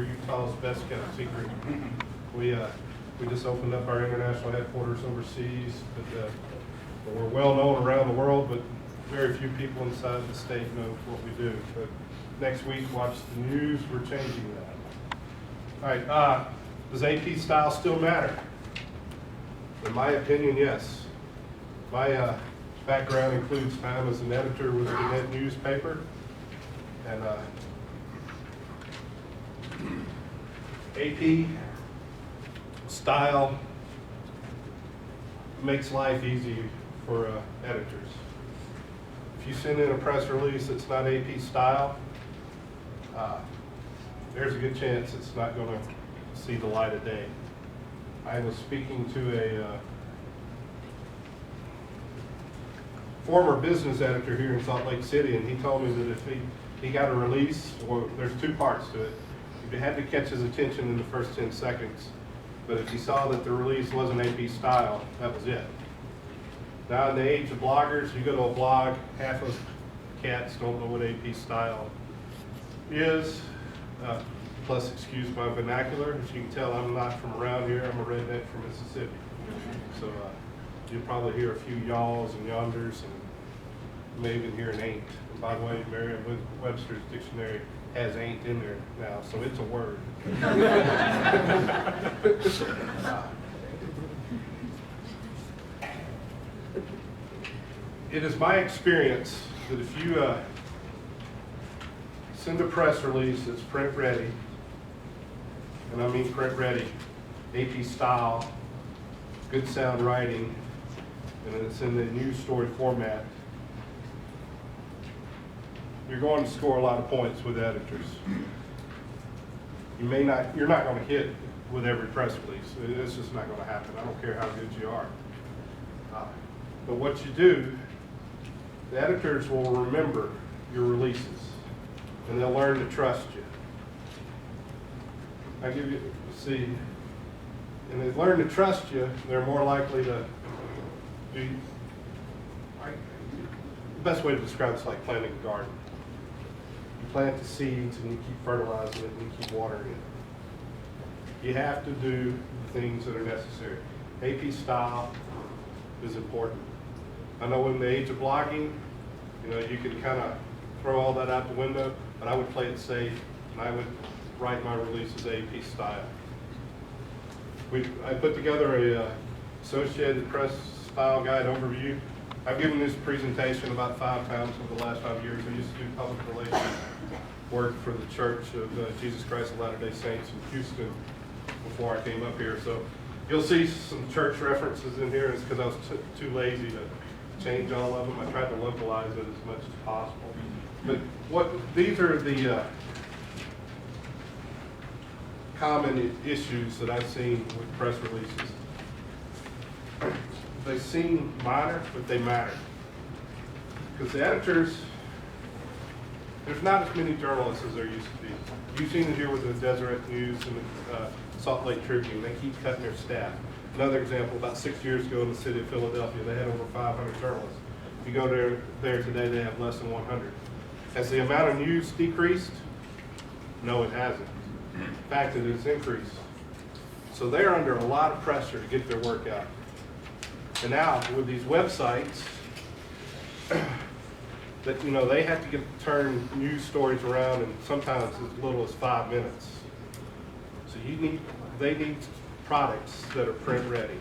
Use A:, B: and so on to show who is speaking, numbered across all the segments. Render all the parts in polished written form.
A: Utah's best kept secret. We just opened up our international headquarters overseas, but we're well known around the world, but very few people inside the state know what we do. But next week, watch the news, we're changing that. All right, does AP style still matter? In my opinion, yes. My background includes time as an editor with a Gannett newspaper, and AP style makes life easy for editors. If you send in a press release that's not AP style, there's a good chance it's not going to see the light of day. I was speaking to a former business editor here in Salt Lake City, and he told me that if he got a release, well, there's two parts to it. If it had to catch his attention in the first 10 seconds, but if he saw that the release wasn't AP style, that was it. Now in the age of bloggers, you go to a blog, half of cats don't know what AP style is. Plus, excuse my vernacular. As you can tell, I'm not from around here. I'm a redneck from Mississippi. So you'll probably hear a few y'alls and yonders, and you may even hear an ain't. And by the way, Merriam-Webster's dictionary has ain't in there now, so it's a word. It is my experience that if you send a press release that's print ready, and I mean print ready, AP style, good sound writing, and it's in the news story format, you're going to score a lot of points with editors. You're not going to hit with every press release. It's just not going to happen. I don't care how good you are. But what you do, the editors will remember your releases, and they'll learn to trust you. I give you, see, and they learn to trust you, they're more likely to be, the best way to describe it's like planting a garden. You plant the seeds and you keep fertilizing it and you keep watering it. You have to do the things that are necessary. AP style is important. I know in the age of blogging, you can kind of throw all that out the window, but I would play it safe and I would write my releases AP style. I put together a Associated Press style guide overview. I've given this presentation about 5 times over the last 5 years. I used to do public relations work for the Church of Jesus Christ of Latter-day Saints in Houston before I came up here. So you'll see some church references in here. It's because I was too lazy to change all of them. I tried to localize it as much as possible. But these are the common issues that I've seen with press releases. They seem minor, but they matter. Because the editors, there's not as many journalists as there used to be. You've seen it here with the Deseret News and the Salt Lake Tribune. They keep cutting their staff. Another example, about 6 years ago in the city of Philadelphia, they had over 500 journalists. If you go there today, they have less than 100. Has the amount of news decreased? No, it hasn't. In fact, it has increased. So they're under a lot of pressure to get their work out. And now with these websites, that they have to turn news stories around in sometimes as little as 5 minutes. So they need products that are print ready.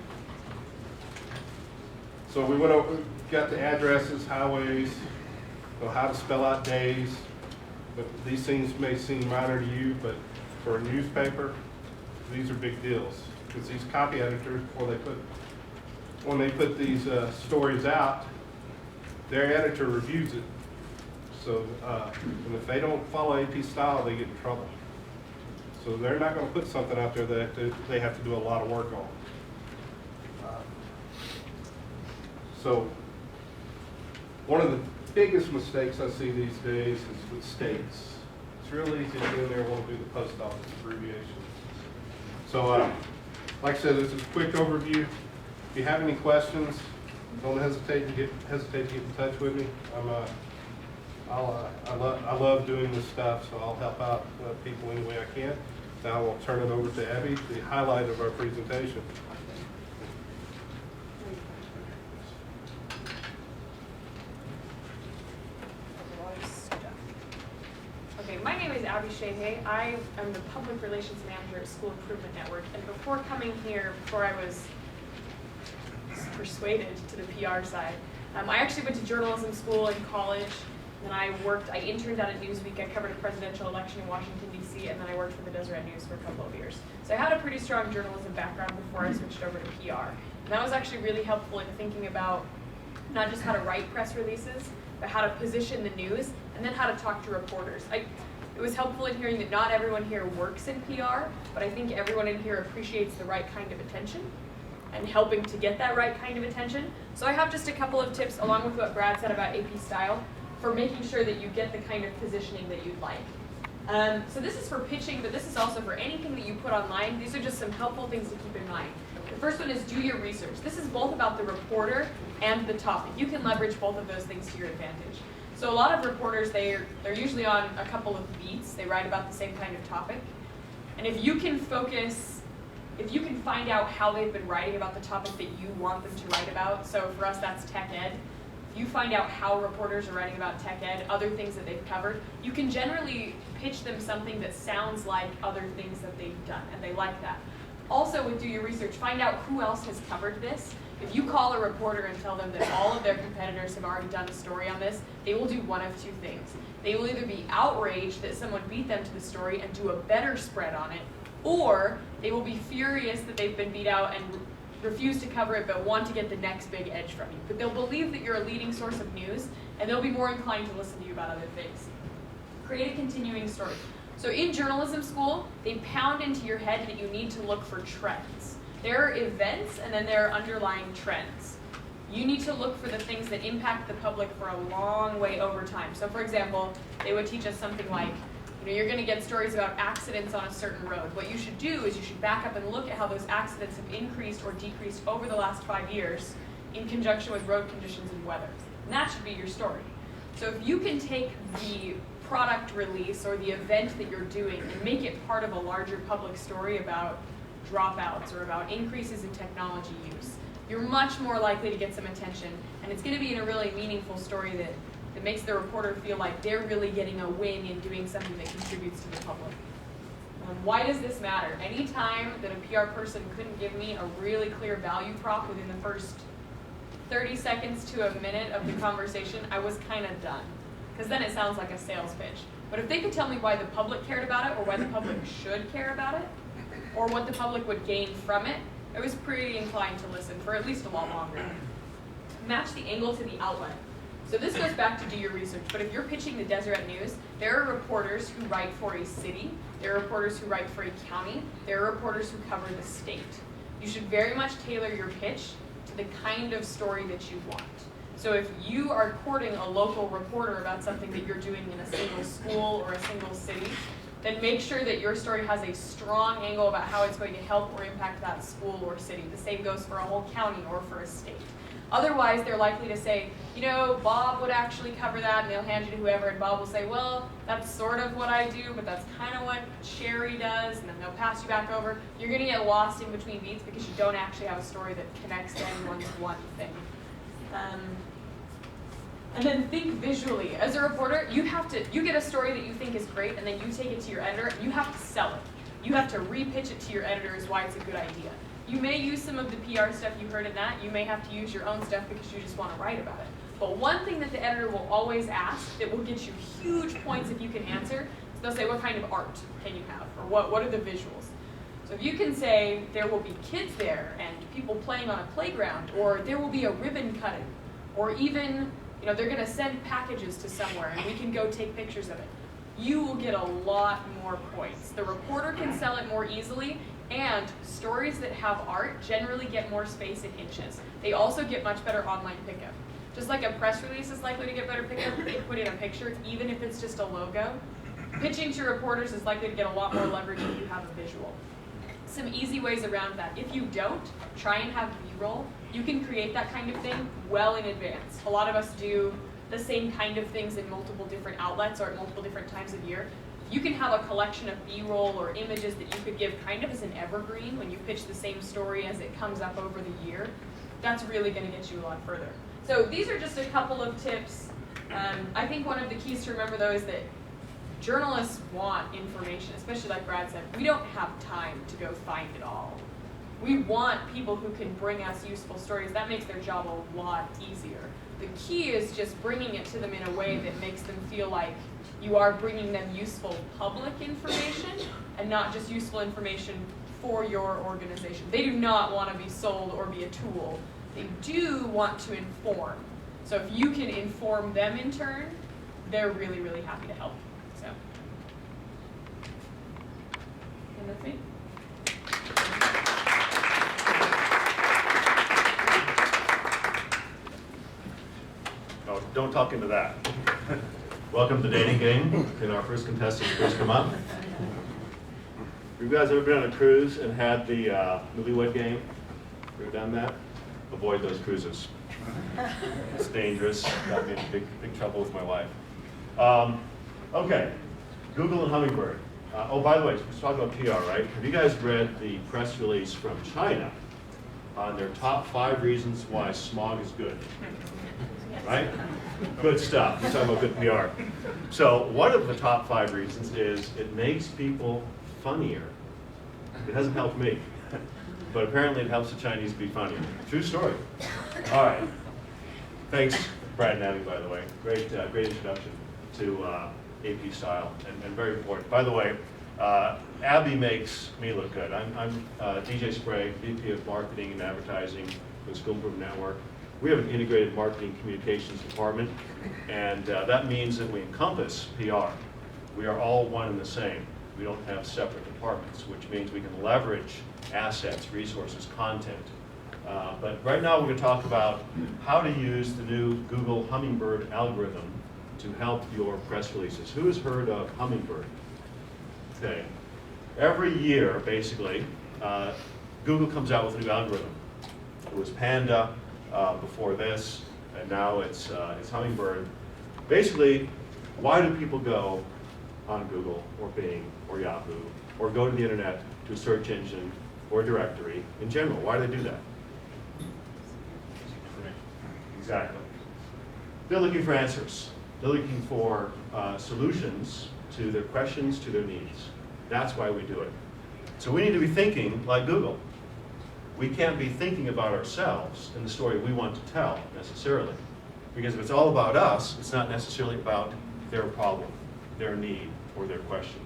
A: So we went over, got the addresses, highways, how to spell out days. But these things may seem minor to you, but for a newspaper, these are big deals. Because these copy editors, when they put these stories out, their editor reviews it. So, and if they don't follow AP style, they get in trouble. So they're not going to put something out there that they have to do a lot of work on. So one of the biggest mistakes I see these days is with states. It's real easy to get in there and want to do the post office abbreviation. So like I said, this is a quick overview. If you have any questions, don't hesitate to get in touch with me. I love doing this stuff, so I'll help out people any way I can. Now I'll turn it over to Abby, the highlight of our presentation.
B: Okay, my name is Abigail Shaha. I am the Public Relations Manager at School Improvement Network, and before coming here, before I was persuaded to the PR side, I actually went to journalism school in college. Then I interned out at Newsweek. I covered a presidential election in Washington, D.C., and then I worked for the Deseret News for a couple of years. So I had a pretty strong journalism background before I switched over to PR. And that was actually really helpful in thinking about not just how to write press releases, but how to position the news, and then how to talk to reporters. It was helpful in hearing that not everyone here works in PR, but I think everyone in here appreciates the right kind of attention and helping to get that right kind of attention. So I have just a couple of tips, along with what Brad said about AP style, for making sure that you get the kind of positioning that you'd like. So this is for pitching, but this is also for anything that you put online. These are just some helpful things to keep in mind. The first one is do your research. This is both about the reporter and the topic. You can leverage both of those things to your advantage. So a lot of reporters, they're usually on a couple of beats. They write about the same kind of topic. And if you can find out how they've been writing about the topic that you want them to write about, so for us that's tech ed, if you find out how reporters are writing about tech ed, other things that they've covered, you can generally pitch them something that sounds like other things that they've done, and they like that. Also, with do your research, find out who else has covered this. If you call a reporter and tell them that all of their competitors have already done a story on this, they will do one of two things. They will either be outraged that someone beat them to the story and do a better spread on it, or they will be furious that they've been beat out and refuse to cover it but want to get the next big edge from you. But they'll believe that you're a leading source of news, and they'll be more inclined to listen to you about other things. Create a continuing story. So in journalism school, they pound into your head that you need to look for trends. There are events, and then there are underlying trends. You need to look for the things that impact the public for a long way over time. So for example, they would teach us something like, you're going to get stories about accidents on a certain road. What you should do is you should back up and look at how those accidents have increased or decreased over the last 5 years in conjunction with road conditions and weather. And that should be your story. So if you can take the product release or the event that you're doing and make it part of a larger public story about dropouts or about increases in technology use, you're much more likely to get some attention, and it's going to be in a really meaningful story that makes the reporter feel like they're really getting a win in doing something that contributes to the public. Why does this matter? Anytime that a PR person couldn't give me a really clear value prop within the first 30 seconds to a minute of the conversation, I was kind of done, because then it sounds like a sales pitch. But if they could tell me why the public cared about it, or why the public should care about it, or what the public would gain from it, I was pretty inclined to listen for at least a lot longer. Match the angle to the outlet. So this goes back to do your research, but if you're pitching the Deseret News, there are reporters who write for a city, there are reporters who write for a county, there are reporters who cover the state. You should very much tailor your pitch to the kind of story that you want. So if you are courting a local reporter about something that you're doing in a single school or a single city, then make sure that your story has a strong angle about how it's going to help or impact that school or city. The same goes for a whole county or for a state. Otherwise, they're likely to say, Bob would actually cover that, and they'll hand you to whoever, and Bob will say, well, that's sort of what I do, but that's kind of what Sherry does, and then they'll pass you back over. You're going to get lost in between beats because you don't actually have a story that connects to anyone's one thing. And then think visually. As a reporter, you get a story that you think is great, and then you take it to your editor, and you have to sell it. You have to re-pitch it to your editor as why it's a good idea. You may use some of the PR stuff you heard in that. You may have to use your own stuff because you just want to write about it. But one thing that the editor will always ask that will get you huge points if you can answer is they'll say, what kind of art can you have? Or what are the visuals? So if you can say, there will be kids there and people playing on a playground, or there will be a ribbon cutting, or even they're going to send packages to somewhere and we can go take pictures of it, you will get a lot more points. The reporter can sell it more easily, and stories that have art generally get more space in inches. They also get much better online pickup. Just like a press release is likely to get better pickup if they put in a picture, even if it's just a logo. Pitching to reporters is likely to get a lot more leverage if you have a visual. Some easy ways around that. If you don't, try and have B-roll. You can create that kind of thing well in advance. A lot of us do the same kind of things in multiple different outlets or at multiple different times of year. You can have a collection of B-roll or images that you could give kind of as an evergreen when you pitch the same story as it comes up over the year. That's really going to get you a lot further. So these are just a couple of tips. I think one of the keys to remember, though, is that journalists want information, especially like Brad said. We don't have time to go find it all. We want people who can bring us useful stories. That makes their job a lot easier. The key is just bringing it to them in a way that makes them feel like you are bringing them useful public information and not just useful information for your organization. They do not want to be sold or be a tool. They do want to inform. So if you can inform them in turn, they're really, really happy to help. So, and that's me.
C: Oh, don't talk into that. Welcome to the dating game. Can our first contestant please come up? You guys ever been on a cruise and had the newlywed game? Ever done that? Avoid those cruises. It's dangerous. Got me in big trouble with my wife. Okay, Google and Hummingbird. Oh, by the way, let's talk about PR, right? Have you guys read the press release from China on their top 5 reasons why smog is good? Right? Good stuff. We're talking about good PR. So one of the top 5 reasons is it makes people funnier. It hasn't helped me, but apparently it helps the Chinese be funnier. True story. All right. Thanks, Brad and Abby, by the way. Great introduction to AP style, and very important. By the way, Abby makes me look good. I'm DJ Sprague, VP of Marketing and Advertising for the School Improvement Network. We have an integrated marketing communications department, and that means that we encompass PR. We are all one and the same. We don't have separate departments, which means we can leverage assets, resources, content. But right now we're going to talk about how to use the new Google Hummingbird algorithm to help your press releases. Who has heard of Hummingbird? Okay. Every year, basically, Google comes out with a new algorithm. It was Panda before this, and now it's Hummingbird. Basically, why do people go on Google or Bing or Yahoo or go to the internet to a search engine or directory in general? Why do they do that? Exactly. They're looking for answers. They're looking for solutions to their questions, to their needs. That's why we do it. So we need to be thinking like Google. We can't be thinking about ourselves and the story we want to tell necessarily. Because if it's all about us, it's not necessarily about their problem, their need, or their question.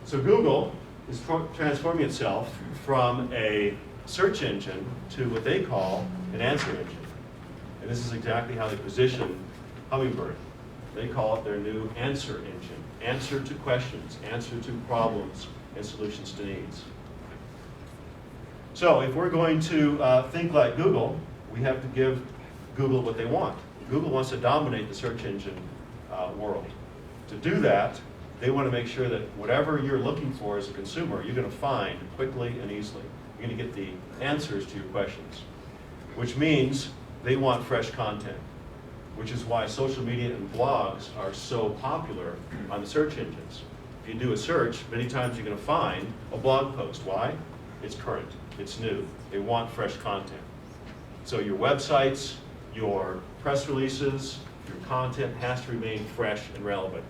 C: So Google is transforming itself from a search engine to what they call an answer engine. And this is exactly how they position Hummingbird. They call it their new answer engine. Answer to questions, answer to problems, and solutions to needs. So if we're going to think like Google, we have to give Google what they want. Google wants to dominate the search engine world. To do that, they want to make sure that whatever you're looking for as a consumer, you're going to find quickly and easily. You're going to get the answers to your questions, which means they want fresh content, which is why social media and blogs are so popular on the search engines. If you do a search, many times you're going to find a blog post. Why? It's current. It's new. They want fresh content. So your websites, your press releases, your content has to remain fresh and relevant.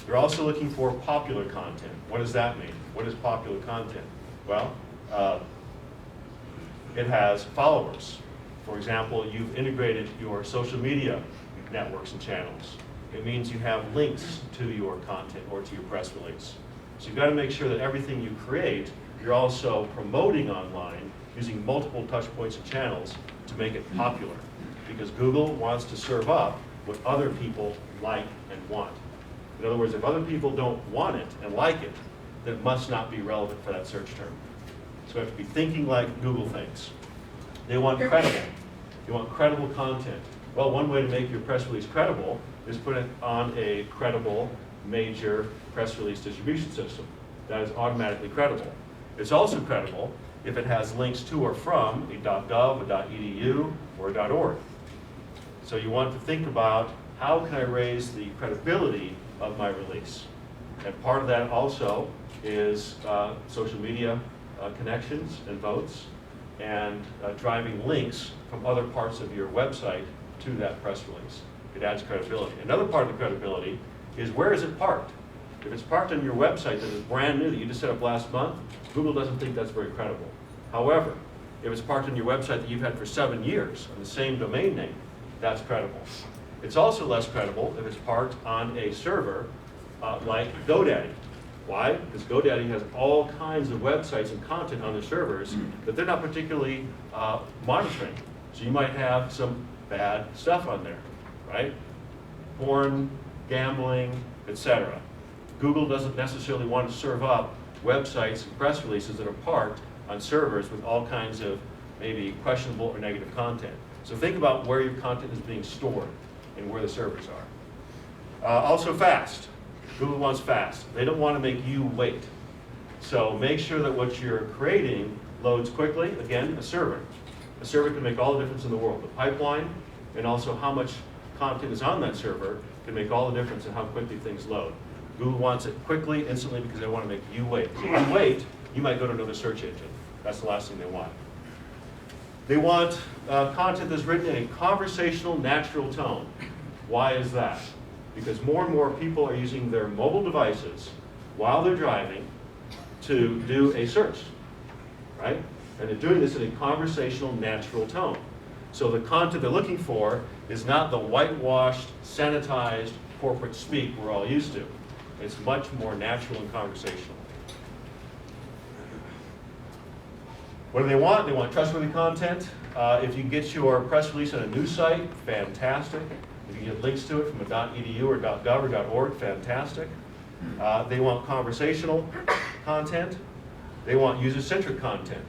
C: You're also looking for popular content. What does that mean? What is popular content? Well, it has followers. For example, you've integrated your social media networks and channels. It means you have links to your content or to your press release. So you've got to make sure that everything you create, you're also promoting online using multiple touch points and channels to make it popular. Because Google wants to serve up what other people like and want. In other words, if other people don't want it and like it, then it must not be relevant for that search term. So we have to be thinking like Google thinks. They want credible. You want credible content. Well, one way to make your press release credible is put it on a credible major press release distribution system. That is automatically credible. It's also credible if it has links to or from a .gov, a .edu, or a .org. So you want to think about how can I raise the credibility of my release. And part of that also is social media connections and votes, and driving links from other parts of your website to that press release. It adds credibility. Another part of the credibility is where is it parked? If it's parked on your website that is brand new, that you just set up last month, Google doesn't think that's very credible. However, if it's parked on your website that you've had for 7 years on the same domain name, that's credible. It's also less credible if it's parked on a server like GoDaddy. Why? Because GoDaddy has all kinds of websites and content on their servers that they're not particularly monitoring. So you might have some bad stuff on there, right? Porn, gambling, etc. Google doesn't necessarily want to serve up websites and press releases that are parked on servers with all kinds of maybe questionable or negative content. So think about where your content is being stored and where the servers are. Also fast. Google wants fast. They don't want to make you wait. So make sure that what you're creating loads quickly. Again, a server. A server can make all the difference in the world. The pipeline and also how much content is on that server can make all the difference in how quickly things load. Google wants it quickly, instantly, because they want to make you wait. So if you wait, you might go to another search engine. That's the last thing they want. They want content that's written in a conversational, natural tone. Why is that? Because more and more people are using their mobile devices while they're driving to do a search, right? And they're doing this in a conversational, natural tone. So the content they're looking for is not the whitewashed, sanitized corporate speak we're all used to. It's much more natural and conversational. What do they want? They want trustworthy content. If you get your press release on a news site, fantastic. If you get links to it from a .edu or .gov or .org, fantastic. They want conversational content. They want user-centric content.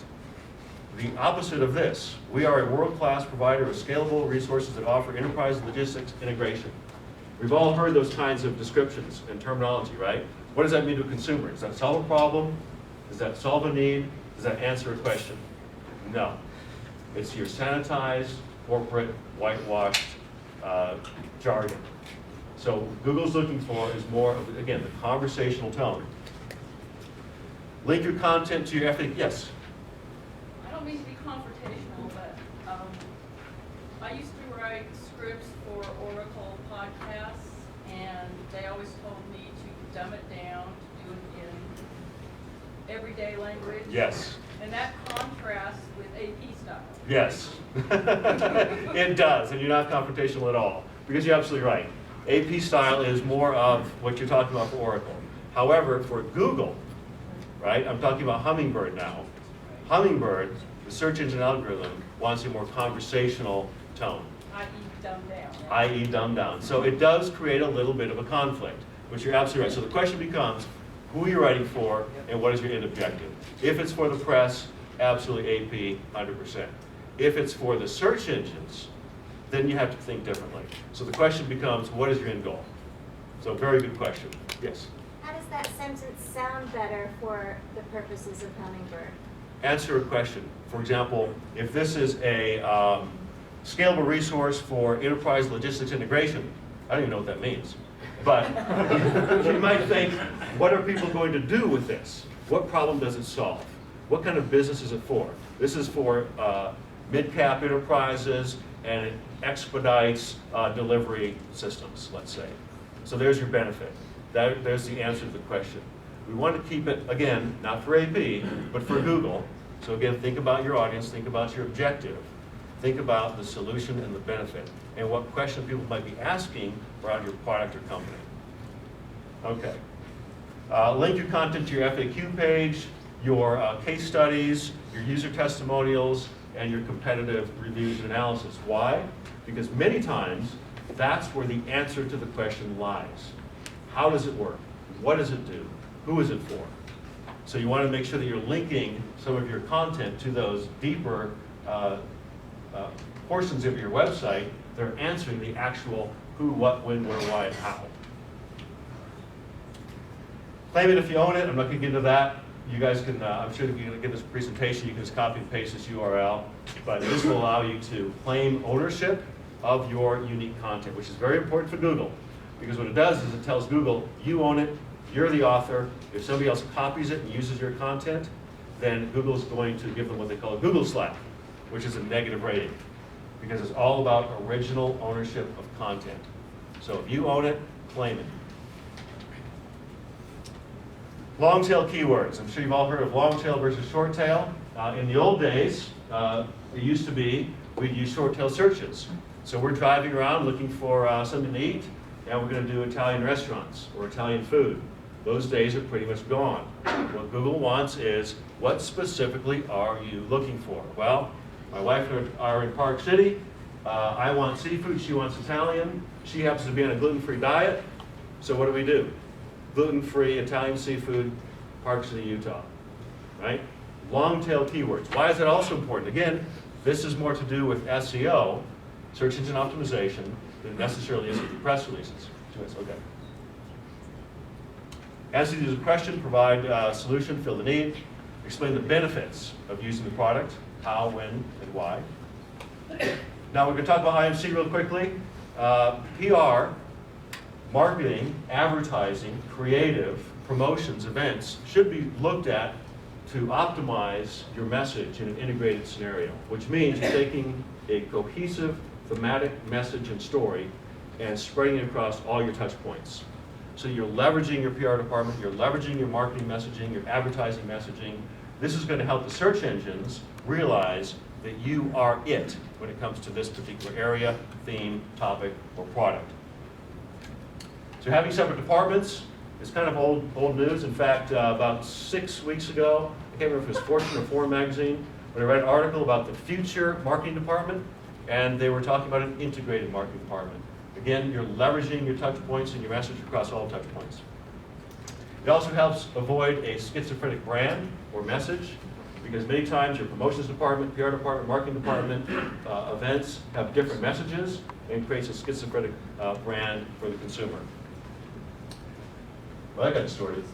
C: The opposite of this. We are a world-class provider of scalable resources that offer enterprise logistics integration. We've all heard those kinds of descriptions and terminology, right? What does that mean to a consumer? Does that solve a problem? Does that solve a need? Does that answer a question? No. It's your sanitized, corporate, whitewashed jargon. So what Google's looking for is more of, again, the conversational tone. Link your content to your FAQ. Yes?
D: I don't mean to be confrontational, but I used to write scripts for Oracle podcasts, and they always told me to dumb it down, to do it in everyday language.
C: Yes.
D: And that contrasts with AP style.
C: Yes. It does, and you're not confrontational at all, because you're absolutely right. AP style is more of what you're talking about for Oracle. However, for Google, right, I'm talking about Hummingbird now. Hummingbird, the search engine algorithm, wants a more conversational tone.
D: I.e. dumbed down.
C: I.e. dumbed down. So it does create a little bit of a conflict, which you're absolutely right. So the question becomes, who are you writing for, and what is your end objective? If it's for the press, absolutely AP, 100%. If it's for the search engines, then you have to think differently. So the question becomes, what is your end goal? So very good question. Yes?
E: How does that sentence sound better for the purposes of Hummingbird?
C: Answer a question. For example, if this is a scalable resource for enterprise logistics integration, I don't even know what that means. But you might think, what are people going to do with this? What problem does it solve? What kind of business is it for? This is for mid-cap enterprises, and it expedites delivery systems, let's say. So there's your benefit. There's the answer to the question. We want to keep it, again, not for AP, but for Google. So again, think about your audience, think about your objective, think about the solution and the benefit, and what question people might be asking around your product or company. Okay. Link your content to your FAQ page, your case studies, your user testimonials, and your competitive reviews and analysis. Why? Because many times, that's where the answer to the question lies. How does it work? What does it do? Who is it for? So you want to make sure that you're linking some of your content to those deeper portions of your website that are answering the actual who, what, when, where, why, and how. Claim it if you own it. I'm not going to get into that. You guys can, I'm sure if you're going to get this presentation, you can just copy and paste this URL. But this will allow you to claim ownership of your unique content, which is very important for Google. Because what it does is it tells Google, you own it, you're the author. If somebody else copies it and uses your content, then Google is going to give them what they call a Google slap, which is a negative rating, because it's all about original ownership of content. So if you own it, claim it. Long tail keywords. I'm sure you've all heard of long tail versus short tail. In the old days, it used to be we'd use short tail searches. So we're driving around looking for something to eat, and we're going to do Italian restaurants or Italian food. Those days are pretty much gone. What Google wants is, what specifically are you looking for? Well, my wife and I are in Park City. I want seafood, she wants Italian. She happens to be on a gluten-free diet. So what do? Gluten-free Italian seafood, Park City, Utah, right? Long tail keywords. Why is that also important? Again, this is more to do with SEO, search engine optimization, than necessarily is with press releases. Okay. Answer to the question, provide a solution, fill the need, explain the benefits of using the product, how, when, and why. Now we're going to talk about IMC real quickly. PR, marketing, advertising, creative, promotions, events should be looked at to optimize your message in an integrated scenario, which means you're taking a cohesive, thematic message and story and spreading it across all your touch points. So you're leveraging your PR department, you're leveraging your marketing messaging, your advertising messaging. This is going to help the search engines realize that you are it when it comes to this particular area, theme, topic, or product. So having separate departments is kind of old news. In fact, about 6 weeks ago, I can't remember if it was Fortune or Forbes magazine, but I read an article about the future marketing department, and they were talking about an integrated marketing department. Again, you're leveraging your touch points and your message across all touch points. It also helps avoid a schizophrenic brand or message, because many times your promotions department, PR department, marketing department, events have different messages, and creates a schizophrenic brand for the consumer. Well, that got distorted.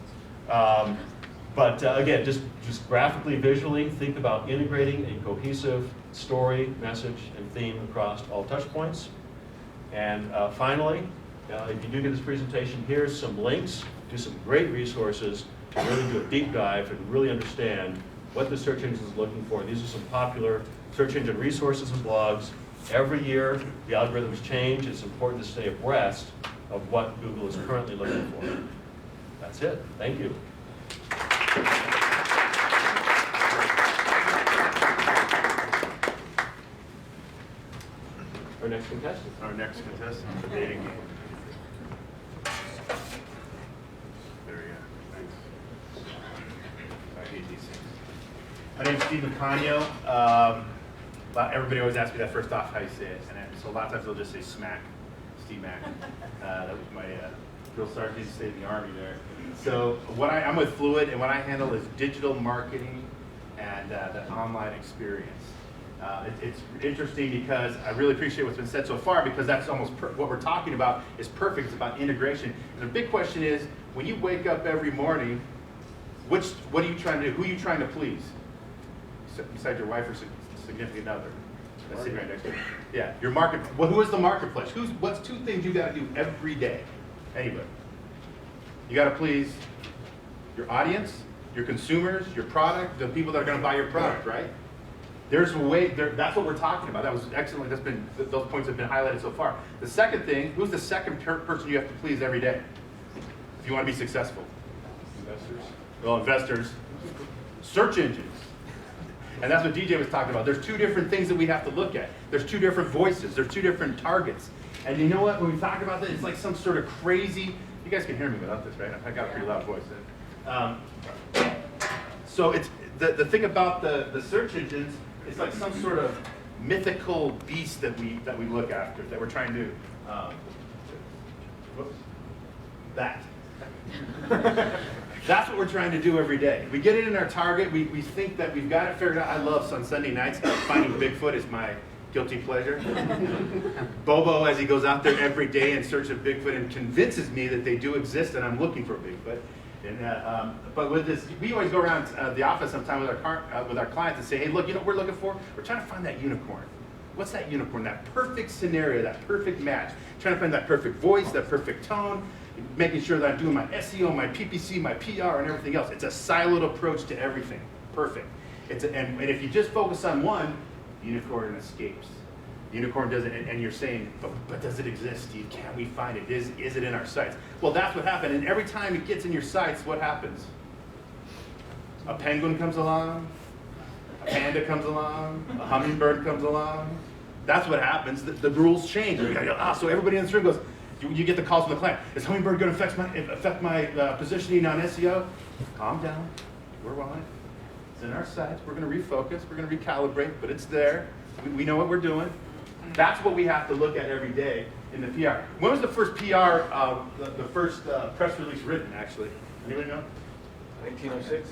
C: But again, just graphically, visually, think about integrating a cohesive story, message, and theme across all touch points. And finally, if you do get this presentation, here's some links to some great resources to really do a deep dive and really understand what the search engine is looking for. These are some popular search engine resources and blogs. Every year, the algorithms change. It's important to stay abreast of what Google is currently looking for. That's it. Thank you. Our next contestant.
F: Our next contestant, the dating game. There we go. Thanks. I hate these things. My name's Steve Maccagno. Everybody always asks me that first off how you say it, and so a lot of times they'll just say Smack, Steve Mack. That was my drill sergeant used to say in the Army there. So I'm with Fluid, and what I handle is digital marketing and the online experience. It's interesting because I really appreciate what's been said so far, because that's almost what we're talking about is perfect. It's about integration. And the big question is, when you wake up every morning, what are you trying to do? Who are you trying to please? Besides your wife or significant other that's sitting right next to you. Yeah, your market. Well, who is the marketplace? What's 2 things you got to do every day? Anybody. You got to please your audience, your consumers, your product, the people that are going to buy your product, right? There's a way. That's what we're talking about. That was excellent. Those points have been highlighted so far. The second thing, who's the second person you have to please every day if you want to be successful? Investors. Well, investors. Search engines. And that's what DJ was talking about. There's 2 different things that we have to look at. There's 2 different voices. There's 2 different targets. And you know what? When we talk about this, it's like some sort of crazy. You guys can hear me without this, right? I got a pretty loud voice. So it's the thing about the search engines. It's like some sort of mythical beast that we look after, that we're trying to. Whoops. That. That's what we're trying to do every day. We get it in our target. We think that we've got it figured out. I love on Sunday nights, finding Bigfoot is my guilty pleasure. Bobo, as he goes out there every day in search of Bigfoot and convinces me that they do exist and I'm looking for Bigfoot. And, but with this, we always go around the office sometime with our clients and say, hey, look, you know what we're looking for? We're trying to find that unicorn. What's that unicorn? That perfect scenario, that perfect match. Trying to find that perfect voice, that perfect tone, making sure that I'm doing my SEO, my PPC, my PR, and everything else. It's a siloed approach to everything. Perfect. And if you just focus on one, the unicorn escapes. The unicorn doesn't, and you're saying, but does it exist? Can we find it? Is it in our sites? Well, that's what happened. And every time it gets in your sites, what happens? A penguin comes along, a panda comes along, a hummingbird comes along. That's what happens. The rules change. So everybody in this room goes, you get the calls from the client. Is Hummingbird going to affect my positioning on SEO? Calm down. We're on it. It's in our sites. We're going to refocus. We're going to recalibrate, but it's there. We know what we're doing. That's what we have to look at every day in the PR. When was the first PR, the first press release written, actually? Anybody know?
A: 1906.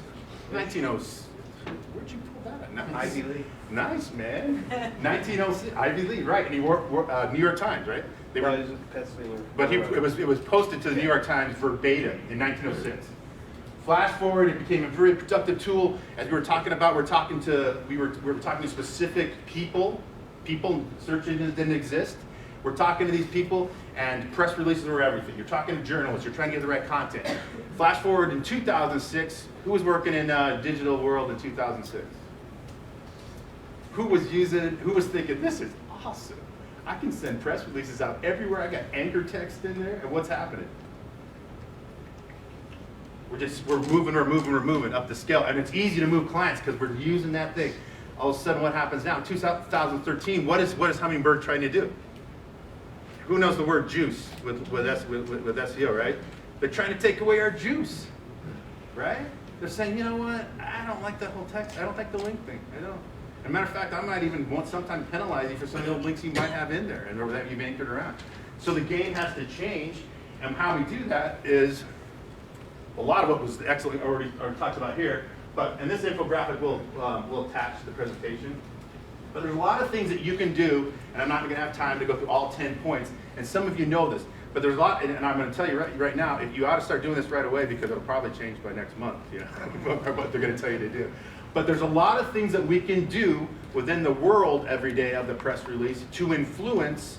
F: 1906. Where'd you pull that at? Nice.
A: Ivy League.
F: Nice, man. 1906. Ivy League, right? And he worked New York Times, right? They were, but it was posted to the New York Times verbatim in 1906. Flash forward, it became a very productive tool. As we were talking about, we were talking to specific people. Search engines didn't exist. We're talking to these people, and press releases were everything. You're talking to journalists. You're trying to get the right content. Flash forward in 2006. Who was working in digital world in 2006? Who was thinking, this is awesome. I can send press releases out everywhere. I got anchor text in there, and what's happening? We're moving up the scale, and it's easy to move clients because we're using that thing. All of a sudden, what happens now? 2013. What is Hummingbird trying to do? Who knows the word juice with SEO, right? They're trying to take away our juice, right? They're saying, you know what? I don't like that whole text. I don't like the link thing. I don't. As a matter of fact, I might even sometimes penalize you for some of the links you might have in there and or that you've anchored around. So the game has to change, and how we do that is a lot of what was excellent already talked about here. And this infographic will attach to the presentation. But there's a lot of things that you can do, and I'm not going to have time to go through all 10 points. And some of you know this, but there's a lot, and I'm going to tell you right now, if you ought to start doing this right away because it'll probably change by next month, you know, what they're going to tell you to do. But there's a lot of things that we can do within the world every day of the press release to influence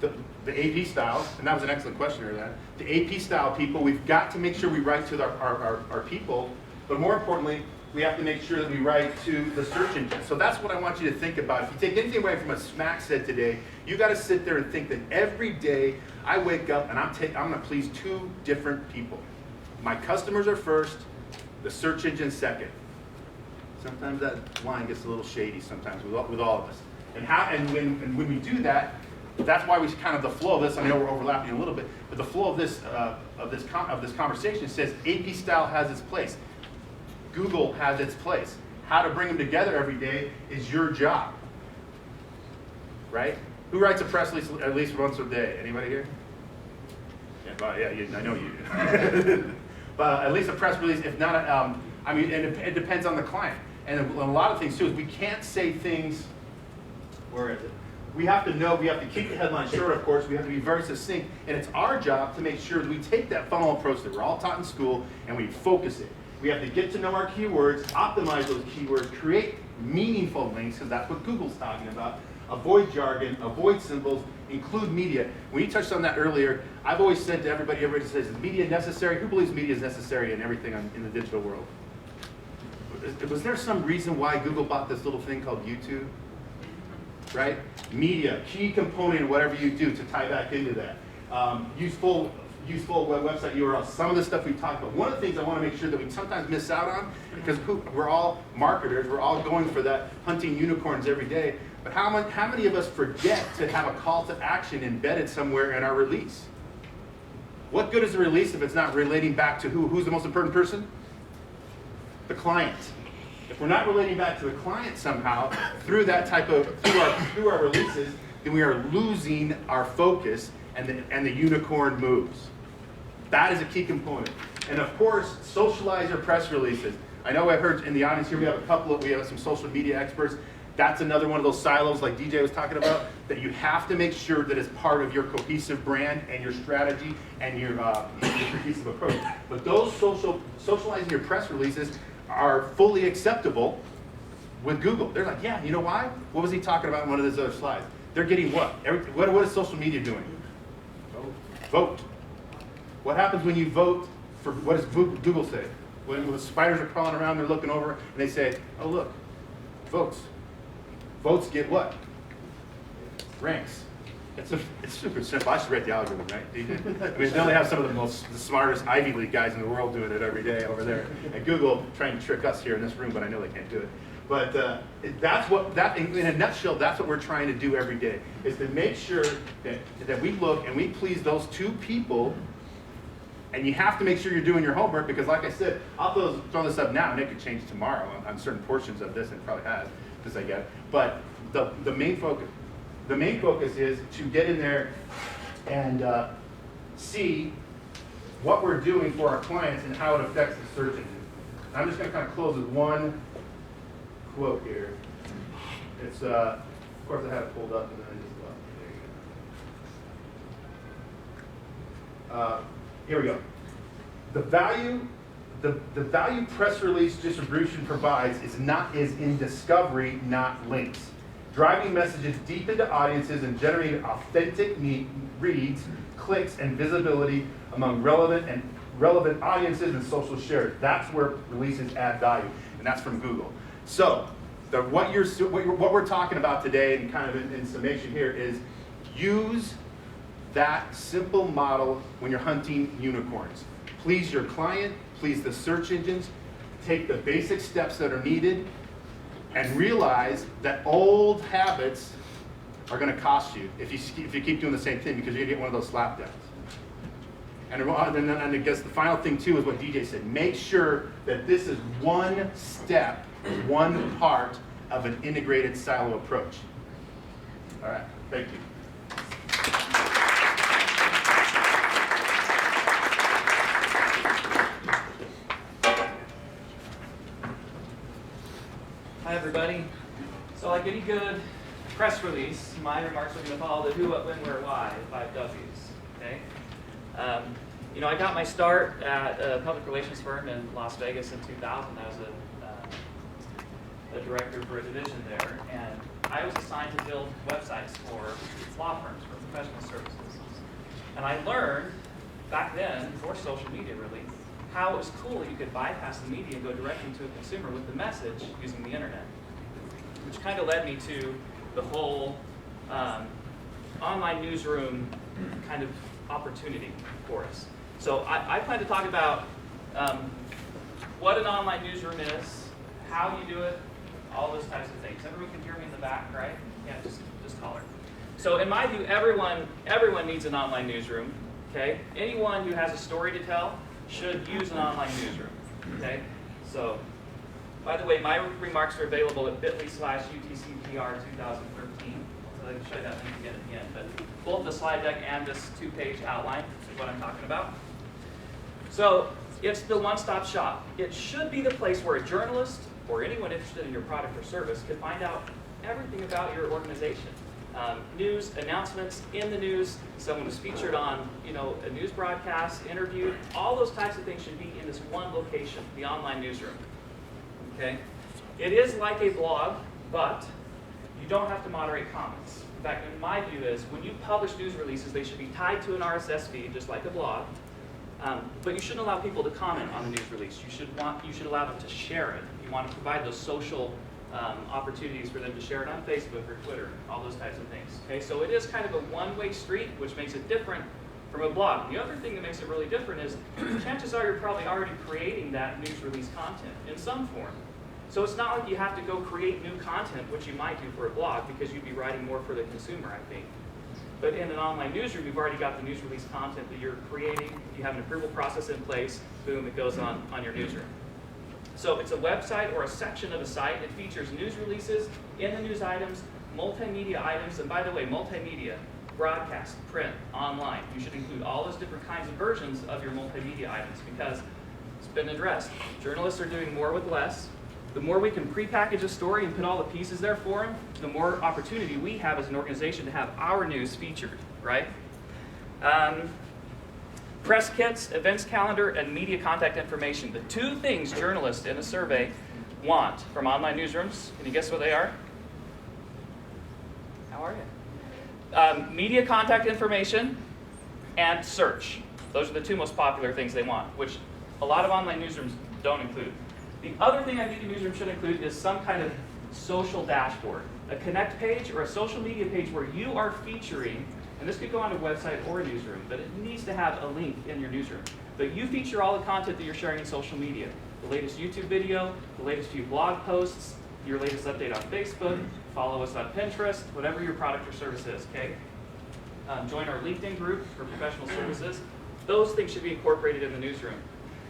F: the AP styles, and that was an excellent question there, the AP style people. We've got to make sure we write to our people, but more importantly, we have to make sure that we write to the search engine. So that's what I want you to think about. If you take anything away from what Smack said today, you got to sit there and think that every day I wake up and I'm going to please two different people. My customers are first, the search engine second. Sometimes that line gets a little shady sometimes with all of us. And when we do that, that's why we kind of the flow of this. I know we're overlapping a little bit, but the flow of this conversation says AP style has its place. Google has its place. How to bring them together every day is your job, right? Who writes a press release at least once a day? Anybody here? Yeah, I know you. But at least a press release, if not, and it depends on the client. And a lot of things too is we can't say things. Where is it? We have to keep the headline short, of course. We have to be very succinct, and it's our job to make sure that we take that funnel approach that we're all taught in school and we focus it. We have to get to know our keywords, optimize those keywords, create meaningful links, because that's what Google's talking about. Avoid jargon, avoid symbols, include media. When you touched on that earlier, I've always said to everybody says, is media necessary? Who believes media is necessary in everything in the digital world? Was there some reason why Google bought this little thing called YouTube? Right? Media, key component in whatever you do to tie back into that. Useful website URL, some of the stuff we've talked about. One of the things I want to make sure that we sometimes miss out on, because we're all marketers, we're all going for that hunting unicorns every day, but how many of us forget to have a call to action embedded somewhere in our release? What good is a release if it's not relating back to who's the most important person? The client. If we're not relating back to the client somehow through that through our releases, then we are losing our focus and the unicorn moves. That is a key component. And of course, socialize your press releases. I know I've heard in the audience here we have some social media experts. That's another one of those silos like DJ was talking about that you have to make sure that it's part of your cohesive brand and your strategy and your cohesive approach. But those socializing your press releases are fully acceptable with Google. They're like, yeah, you know why? What was he talking about in one of those other slides? They're getting what? What is social media doing? Vote. What happens when you vote for, what does Google say? When the spiders are crawling around, they're looking over, and they say, oh look, votes. Votes get what? Ranks. It's super simple. I should write the algorithm, right? I mean, they only have some of the smartest Ivy League guys in the world doing it every day over there at Google, trying to trick us here in this room, but I know they can't do it. But in a nutshell, that's what we're trying to do every day, is to make sure that we look and we please those two people. And you have to make sure you're doing your homework, because like I said, I'll throw this up now, and it could change tomorrow on certain portions of this, and it probably has, because I get it. But the main focus is to get in there and see what we're doing for our clients and how it affects the search engine. I'm just going to kind of close with one quote here. It's, of course, I have it pulled up, and then I just left. There you go. Here we go. The value press release distribution provides is in discovery, not links. Driving messages deep into audiences and generating authentic reads, clicks, and visibility among relevant audiences and social shares. That's where releases add value, and that's from Google. So, what we're talking about today, and kind of in summation here, is use that simple model when you're hunting unicorns. Please your client, please the search engines, take the basic steps that are needed, and realize that old habits are going to cost you if you keep doing the same thing, because you're going to get one of those slapdowns. And I guess the final thing too is what DJ said. Make sure that this is one step, one part of an integrated silo approach. All right, thank you.
G: Hi everybody. So like any good press release, my remarks are going to follow the who, what, when, where, why, the 5 W's. Okay. You know, I got my start at a public relations firm in Las Vegas in 2000. I was a director for a division there, and I was assigned to build websites for law firms, for professional services. And I learned back then, before social media really, how it was cool that you could bypass the media and go directly to a consumer with the message using the internet, which kind of led me to the whole online newsroom kind of opportunity for us. So I plan to talk about what an online newsroom is, how you do it, all those types of things. Everyone can hear me in the back, right? Yeah, just holler. So in my view, everyone needs an online newsroom. Okay, anyone who has a story to tell should use an online newsroom. Okay, so by the way, my remarks are available at bit.ly/UTCPR 2013. So I can show you that link again at the end. But both the slide deck and this 2-page outline is what I'm talking about. So it's the one-stop shop. It should be the place where a journalist or anyone interested in your product or service can find out everything about your organization. News, announcements in the news, someone was featured on, a news broadcast, interviewed, all those types of things should be in this one location, the online newsroom. Okay? It is like a blog, but you don't have to moderate comments. In fact, in my view is, when you publish news releases, they should be tied to an RSS feed, just like a blog. But you shouldn't allow people to comment on the news release. You should allow them to share it. You want to provide those social opportunities for them to share it on Facebook or Twitter, all those types of things. Okay, so it is kind of a one-way street, which makes it different from a blog. The other thing that makes it really different is chances are you're probably already creating that news release content in some form. So it's not like you have to go create new content, which you might do for a blog, because you'd be writing more for the consumer, I think. But in an online newsroom, you've already got the news release content that you're creating. You have an approval process in place. Boom, it goes on your newsroom. So it's a website or a section of a site. It features news releases, in the news items, multimedia items, and by the way, multimedia, broadcast, print, online. You should include all those different kinds of versions of your multimedia items, because it's been addressed. Journalists are doing more with less. The more we can prepackage a story and put all the pieces there for them, the more opportunity we have as an organization to have our news featured, right? Press kits, events calendar, and media contact information. The two things journalists in a survey want from online newsrooms, can you guess what they are? How are you? Media contact information and search. Those are the two most popular things they want, which a lot of online newsrooms don't include. The other thing I think a newsroom should include is some kind of social dashboard, a connect page or a social media page where you are featuring, and this could go on a website or a newsroom, but it needs to have a link in your newsroom. But you feature all the content that you're sharing in social media. The latest YouTube video, the latest few blog posts, your latest update on Facebook, follow us on Pinterest, whatever your product or service is, okay? Join our LinkedIn group for professional services. Those things should be incorporated in the newsroom.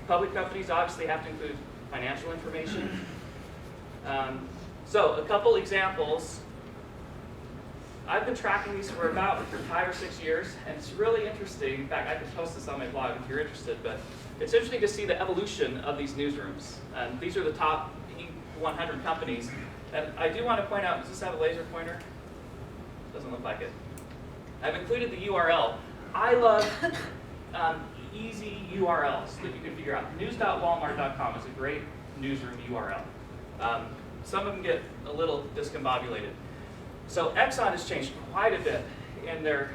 G: Public companies obviously have to include financial information. So a couple examples. I've been tracking these for about 5 or 6 years, and it's really interesting. In fact, I could post this on my blog if you're interested, but it's interesting to see the evolution of these newsrooms. These are the top 100 companies. And I do want to point out, does this have a laser pointer? Doesn't look like it. I've included the URL. I love easy URLs that you can figure out. News.walmart.com is a great newsroom URL. Some of them get a little discombobulated. So Exxon has changed quite a bit in their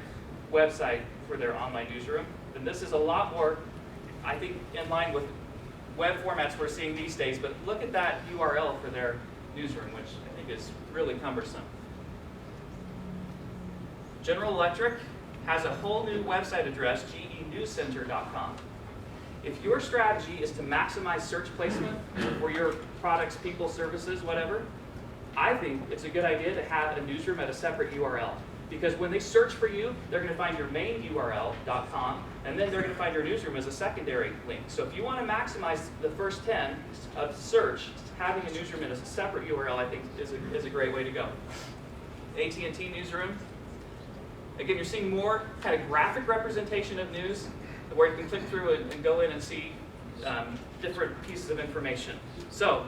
G: website for their online newsroom. And this is a lot more, I think, in line with web formats we're seeing these days. But look at that URL for their newsroom, which I think is really cumbersome. General Electric has a whole new website address, genewscenter.com. If your strategy is to maximize search placement for your products, people, services, whatever, I think it's a good idea to have a newsroom at a separate URL. Because when they search for you, they're going to find your main URL, .com, and then they're going to find your newsroom as a secondary link. So if you want to maximize the first 10 of search, having a newsroom in a separate URL, I think, is a great way to go. AT&T newsroom. Again, you're seeing more kind of graphic representation of news, where you can click through and go in and see different pieces of information. So,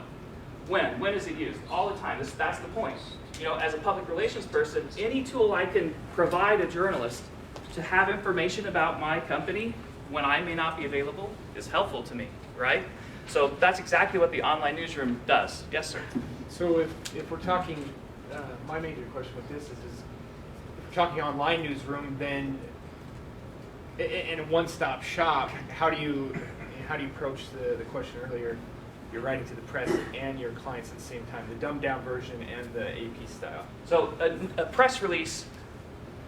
G: when is it used? All the time. That's the point. You know, as a public relations person, any tool I can provide a journalist to have information about my company when I may not be available is helpful to me, right? So that's exactly what the online newsroom does. Yes, sir?
H: So if we're talking, my major question with this is if we're talking online newsroom, then in a one-stop shop, how do you approach the question earlier? You're writing to the press and your clients at the same time, the dumbed-down version and the AP style.
G: So a press release,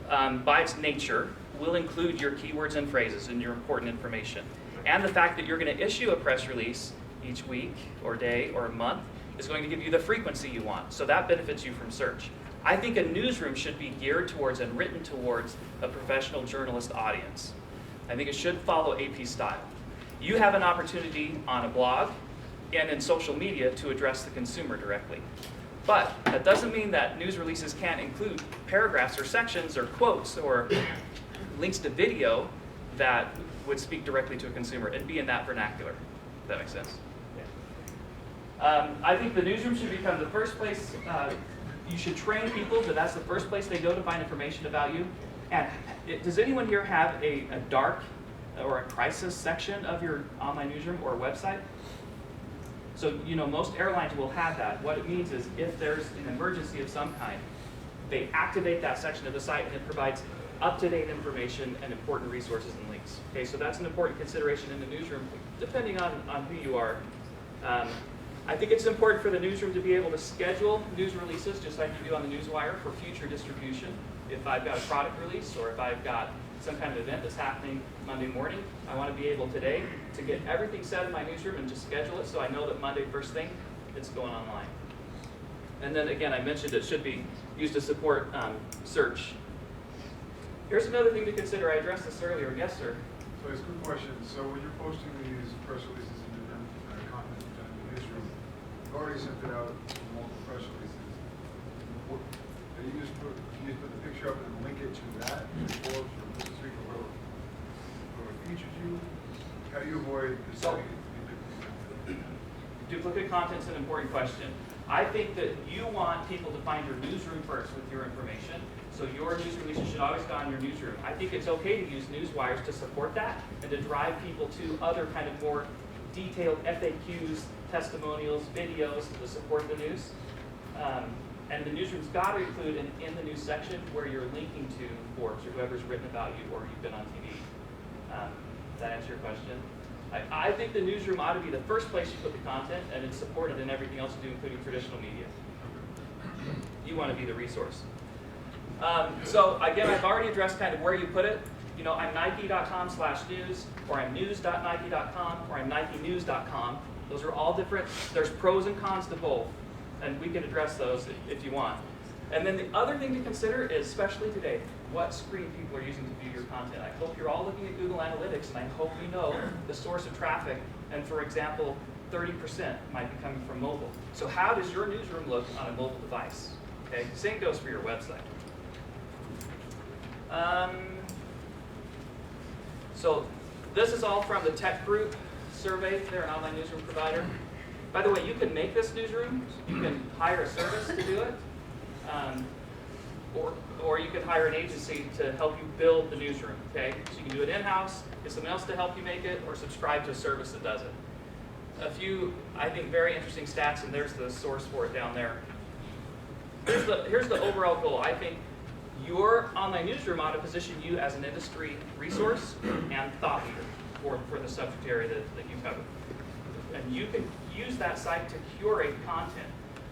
G: by its nature, will include your keywords and phrases and your important information. And the fact that you're going to issue a press release each week or day or month is going to give you the frequency you want. So that benefits you from search. I think a newsroom should be geared towards and written towards a professional journalist audience. I think it should follow AP style. You have an opportunity on a blog and in social media to address the consumer directly. But that doesn't mean that news releases can't include paragraphs or sections or quotes or links to video that would speak directly to a consumer and be in that vernacular. If that makes sense? Yeah. I think the newsroom should become the first place, you should train people that that's the first place they go to find information about you. And does anyone here have a dark or a crisis section of your online newsroom or website? So, you know, most airlines will have that. What it means is if there's an emergency of some kind, they activate that section of the site and it provides up-to-date information and important resources and links. Okay, so that's an important consideration in the newsroom, depending on who you are. I think it's important for the newsroom to be able to schedule news releases, just like you do on the newswire, for future distribution. If I've got a product release or if I've got some kind of event that's happening Monday morning, I want to be able today to get everything set in my newsroom and just schedule it so I know that Monday first thing, it's going online. And then again, I mentioned it should be used to support search. Here's another thing to consider. I addressed this earlier. Yes, sir?
I: So it's a good question. So when you're posting these press releases and different content in the newsroom, you've already sent it out to multiple press releases. Do you just put the picture up and link it to that, Forbes or Business Week or whoever featured you? How do you avoid
G: Duplicate content's an important question. I think that you want people to find your newsroom first with your information. So your news releases should always go on your newsroom. I think it's okay to use news wires to support that and to drive people to other kind of more detailed FAQs, testimonials, videos to support the news. And the newsroom's got to include in the news section where you're linking to Forbes or whoever's written about you or you've been on TV. Does that answer your question? I think the newsroom ought to be the first place you put the content, and it's supported in everything else you do, including traditional media. You want to be the resource. So again, I've already addressed kind of where you put it. You know, I'm Nike.com/news, or I'm news.nike.com, or I'm NikeNews.com. Those are all different. There's pros and cons to both, and we can address those if you want. And then the other thing to consider is, especially today, what screen people are using to view your content. I hope you're all looking at Google Analytics, and I hope you know the source of traffic. And for example, 30% might be coming from mobile. So how does your newsroom look on a mobile device? Okay, same goes for your website. So this is all from the Tech Group survey. They're an online newsroom provider. By the way, you can make this newsroom. You can hire a service to do it. Or you can hire an agency to help you build the newsroom, okay? So you can do it in-house, get someone else to help you make it, or subscribe to a service that does it. A few, I think, very interesting stats, and there's the source for it down there. Here's the overall goal. I think your online newsroom ought to position you as an industry resource and thought leader for the subject area that you cover. And you can use that site to curate content,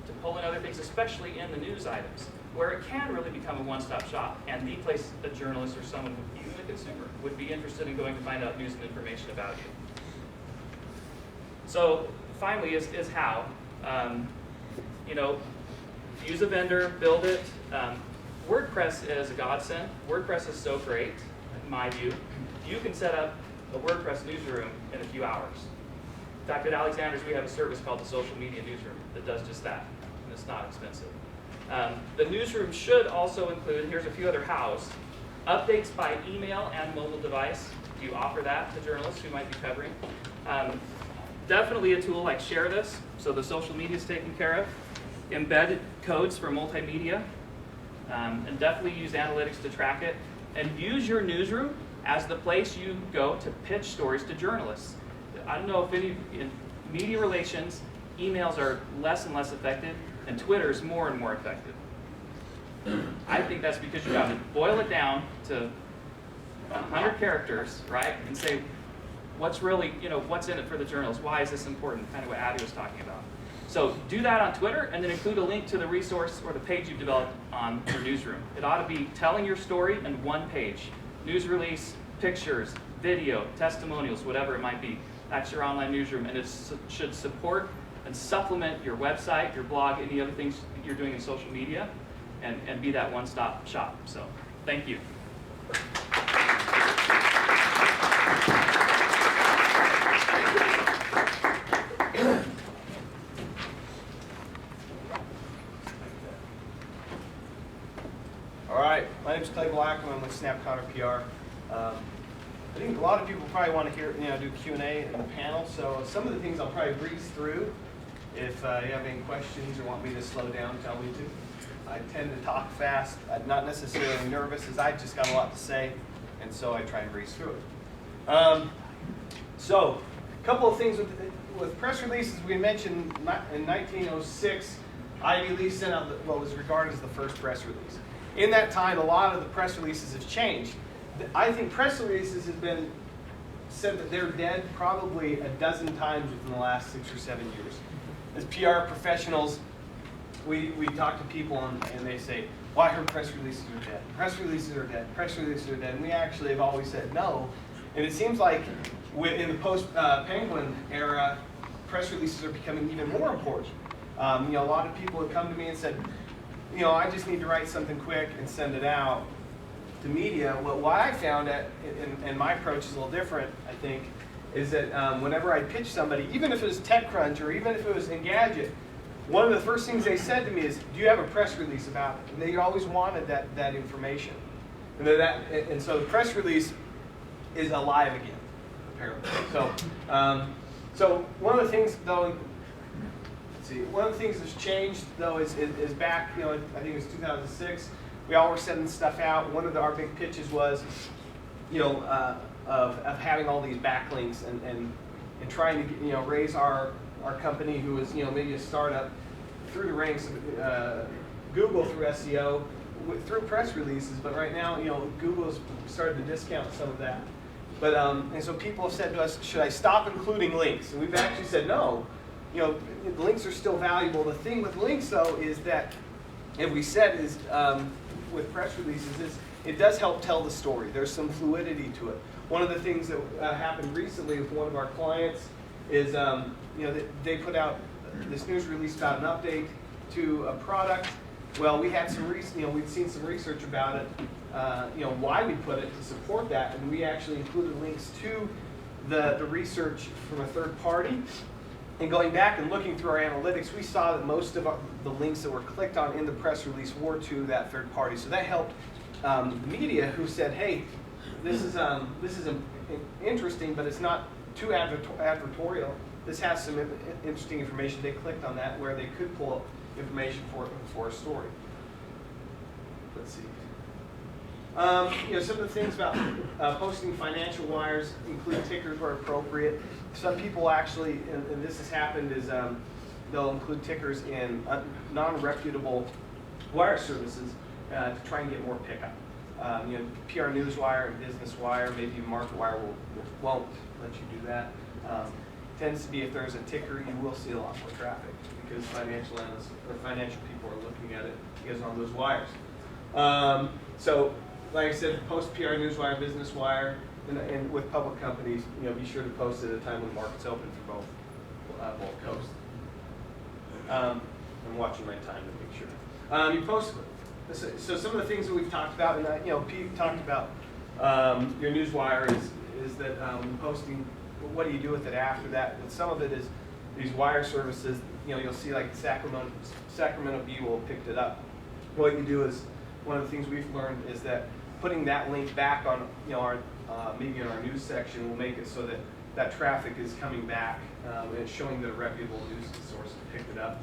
G: to pull in other things, especially in the news items, where it can really become a one-stop shop and the place a journalist or someone, even a consumer, would be interested in going to find out news and information about you. So finally is how. You know, use a vendor, build it. WordPress is a godsend. WordPress is so great, in my view. You can set up a WordPress newsroom in a few hours. In fact, at Alexander's, we have a service called the Social Media Newsroom that does just that, and it's not expensive. The newsroom should also include, here's a few other hows, updates by email and mobile device. Do you offer that to journalists who might be covering? Definitely a tool like Share This, so the social media is taken care of. Embedded codes for multimedia, and definitely use analytics to track it. And use your newsroom as the place you go to pitch stories to journalists. I don't know if any, in media relations, emails are less and less effective, and Twitter is more and more effective. I think that's because you got to boil it down to 100 characters, right? And say, what's really, you know, what's in it for the journalist? Why is this important? Kind of what Abby was talking about. So do that on Twitter, and then include a link to the resource or the page you've developed on your newsroom. It ought to be telling your story in one page. News release, pictures, video, testimonials, whatever it might be. That's your online newsroom, and it should support and supplement your website, your blog, any other things that you're doing in social media, and be that one-stop shop. So, thank you.
J: All right, my name is Blackham. I'm with Snapp Conner PR. I think a lot of people probably want to hear, do Q&A in the panel. So some of the things I'll probably breeze through. If you have any questions or want me to slow down, tell me to. I tend to talk fast. I'm not necessarily nervous, as I've just got a lot to say, and so I try and breeze through it. So a couple of things with press releases. We mentioned in 1906, Ivy Lee sent out what was regarded as the first press release. In that time, a lot of the press releases have changed. I think press releases have been said that they're dead probably a dozen times within the last 6 or 7 years. As PR professionals, we talk to people and they say, well, I heard press releases are dead. Press releases are dead. Press releases are dead. And we actually have always said no. And it seems like in the post-Penguin era, press releases are becoming even more important. A lot of people have come to me and said, I just need to write something quick and send it out to media. What I found, and my approach is a little different, I think, is that whenever I pitch somebody, even if it was TechCrunch or even if it was Engadget, one of the first things they said to me is, do you have a press release about it? And they always wanted that information. And so the press release is alive again, apparently. So one of the things, though, one of the things that's changed, though, is back, I think it was 2006, we all were sending stuff out. One of our big pitches was, of having all these backlinks and and trying to raise our company, who is maybe a startup, through the ranks of Google through SEO, through press releases. But right now, Google has started to discount some of that. But and so people have said to us, should I stop including links? And we've actually said no. Links are still valuable. The thing with links, though, is that, as we said, is with press releases, is it does help tell the story. There's some fluidity to it. One of the things that happened recently with one of our clients is, they put out this news release about an update to a product. Well, we had some we'd seen some research about it, why we put it to support that, and we actually included links to the research from a third party. And going back and looking through our analytics, we saw that most of the links that were clicked on in the press release were to that third party. So that helped media, who said, hey, this is interesting, but it's not too advertorial. This has some interesting information. They clicked on that where they could pull up information for a story. Let's see. Some of the things about posting financial wires include tickers where appropriate. Some people actually, and this has happened, is they'll include tickers in non-reputable wire services to try and get more pickup. PR Newswire and Business Wire, maybe MarketWire won't let you do that. Tends to be, if there's a ticker, you will see a lot more traffic because financial analysts or financial people are looking at it because on those wires. So, like I said, post PR Newswire, Business Wire, and with public companies, be sure to post at a time when the market's open for both coasts. I'm watching my time to make sure. You post. So some of the things that we've talked about, and Pete talked about your Newswire is that posting. What do you do with it after that? And some of it is these wire services. You'll see like Sacramento Bee will have picked it up. What you do is, one of the things we've learned is that putting that link back on our maybe in our news section will make it so that that traffic is coming back and it's showing that a reputable news source picked it up.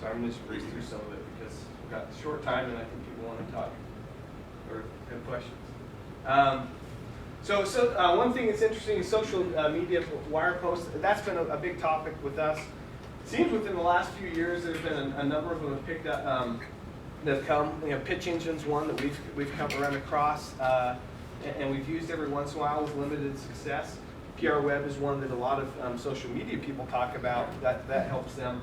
J: So I'm going to just breeze through some of it because we've got a short time and I think people want to talk or have questions. So one thing that's interesting is social media wire posts. That's been a big topic with us. It seems within the last few years there's been a number of them have picked up that have come. Pitch Engine's one that we've come around across, and we've used every once in a while with limited success. PR Web is one that a lot of social media people talk about. That helps them.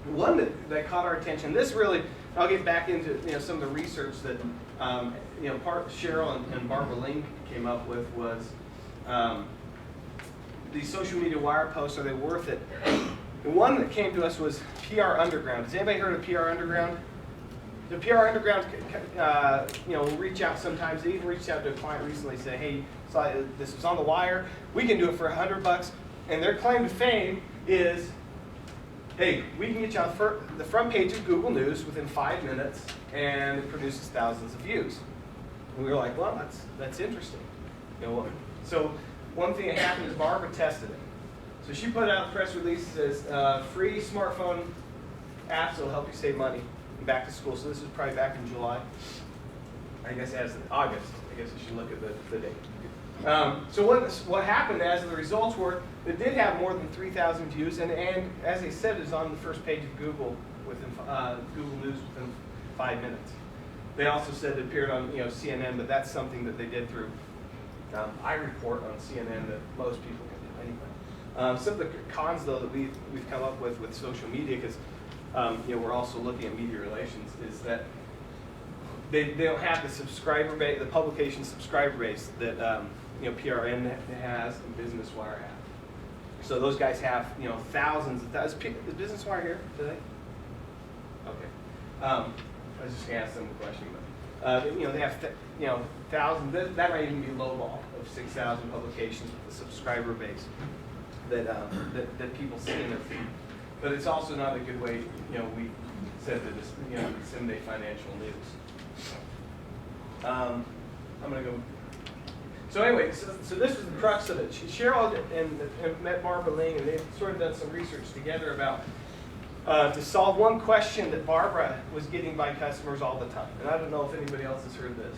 J: One that caught our attention. This really, I'll get back into some of the research that Cheryl and Barbara Ling came up with was these social media wire posts, are they worth it? The one that came to us was PR Underground. Has anybody heard of PR Underground? The PR Underground, will reach out sometimes. They even reached out to a client recently, say, hey, this was on the wire. We can do it for $100. And their claim to fame is, hey, we can get you on the front page of Google News within 5 minutes, and it produces thousands of views. And we were like, well, that's interesting. So one thing that happened is Barbara tested it. So she put out a press release that says, free smartphone apps that will help you save money back to school. So this is probably back in July. I guess as in August. I guess I should look at the date. So what happened as the results were, it did have more than 3,000 views, and as they said, it is on the first page of Google within Google News within 5 minutes. They also said it appeared on CNN, but that's something that they did through iReport on CNN that most people can do anyway. Some of the cons though that we've come up with social media, because we're also looking at media relations, is that they don't have the subscriber base, the publication subscriber base that PRN has and Business Wire have. So those guys have thousands of thousands. Is Business Wire here today? Okay. I was just going to ask them a question, but they have thousands. That might even be lowball of 6,000 publications with the subscriber base that people see in their feed. But it's also not a good way. We said to disseminate financial news. I'm going to go. So anyway, so this was the crux of it. Cheryl and met Barbara Ling, and they've sort of done some research together about to solve one question that Barbara was getting by customers all the time. And I don't know if anybody else has heard this.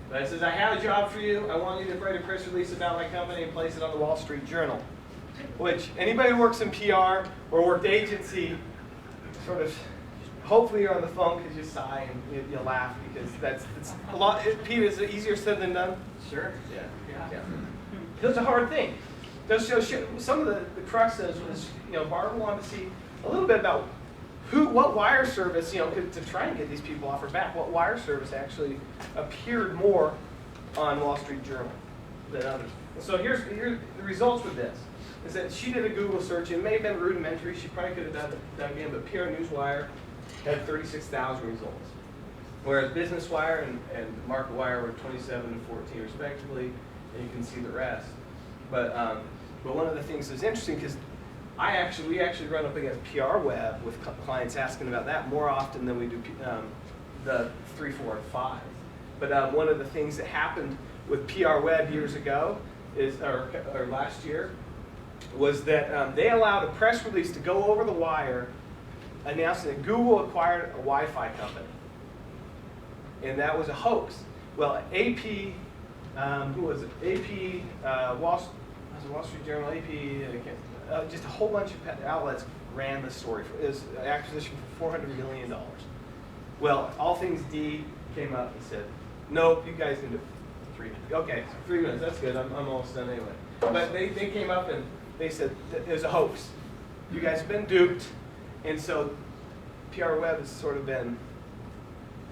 J: But it says, I have a job for you. I want you to write a press release about my company and place it on the Wall Street Journal. which anybody who works in PR or worked agency, sort of, hopefully you're on the phone because you sigh and you laugh because it's a lot. Pete, is it easier said than done?
G: Sure.
J: Yeah. It's a hard thing. Some of the cruxes was, Barbara wanted to see a little bit about what wire service, to try and get these people off her back, what wire service actually appeared more on Wall Street Journal than others. And so here's the results with this, is that she did a Google search. It may have been rudimentary. She probably could have dug in, but PR Newswire had 36,000 results, whereas Business Wire and Market Wire were 27 and 14 respectively, and you can see the rest. But one of the things that's interesting, because we actually run up against PR Web with clients asking about that more often than we do the 3, 4, and 5. But one of the things that happened with PR Web years ago or last year was that they allowed a press release to go over the wire announcing that Google acquired a Wi-Fi company, and that was a hoax. Well, AP, who was it? AP, Wall Street Journal, AP, just a whole bunch of outlets ran the story. It was an acquisition for $400 million. Well, All Things D came up and said, "Nope, you guys can do 3 minutes." Okay, 3 minutes, that's good. I'm almost done anyway. But they came up and they said it was a hoax. You guys have been duped, and so PR Web has sort of been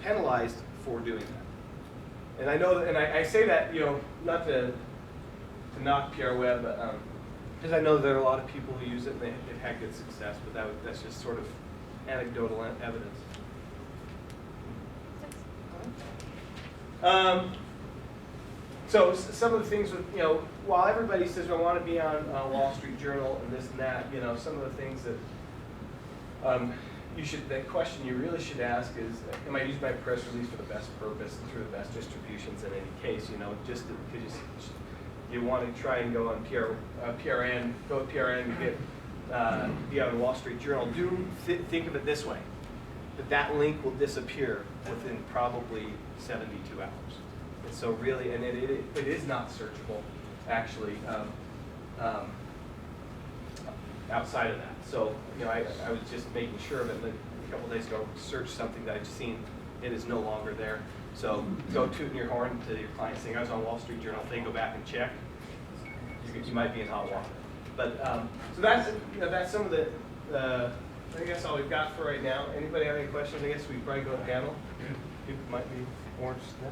J: penalized for doing that. And I know that, and I say that, not to knock PR Web, but because I know there are a lot of people who use it and they've had good success, but that's just sort of anecdotal evidence. So some of the things with, while everybody says I want to be on Wall Street Journal and this and that, some of the things that the question you really should ask is, am I using my press release for the best purpose and through the best distributions in any case? Just because you want to try and go on PRN, go with PRN and be on Wall Street Journal. Think of it this way: that link will disappear within probably 72 hours. And so really, and it is not searchable, actually, outside of that. So, I was just making sure that a couple days ago, searched something that I'd seen, it is no longer there. So go tooting your horn to your client saying, I was on Wall Street Journal. If they go back and check, you might be in hot water. But so that's some of the, I guess all we've got for right now. Anybody have any questions? I guess we probably go to panel. People might be more interested.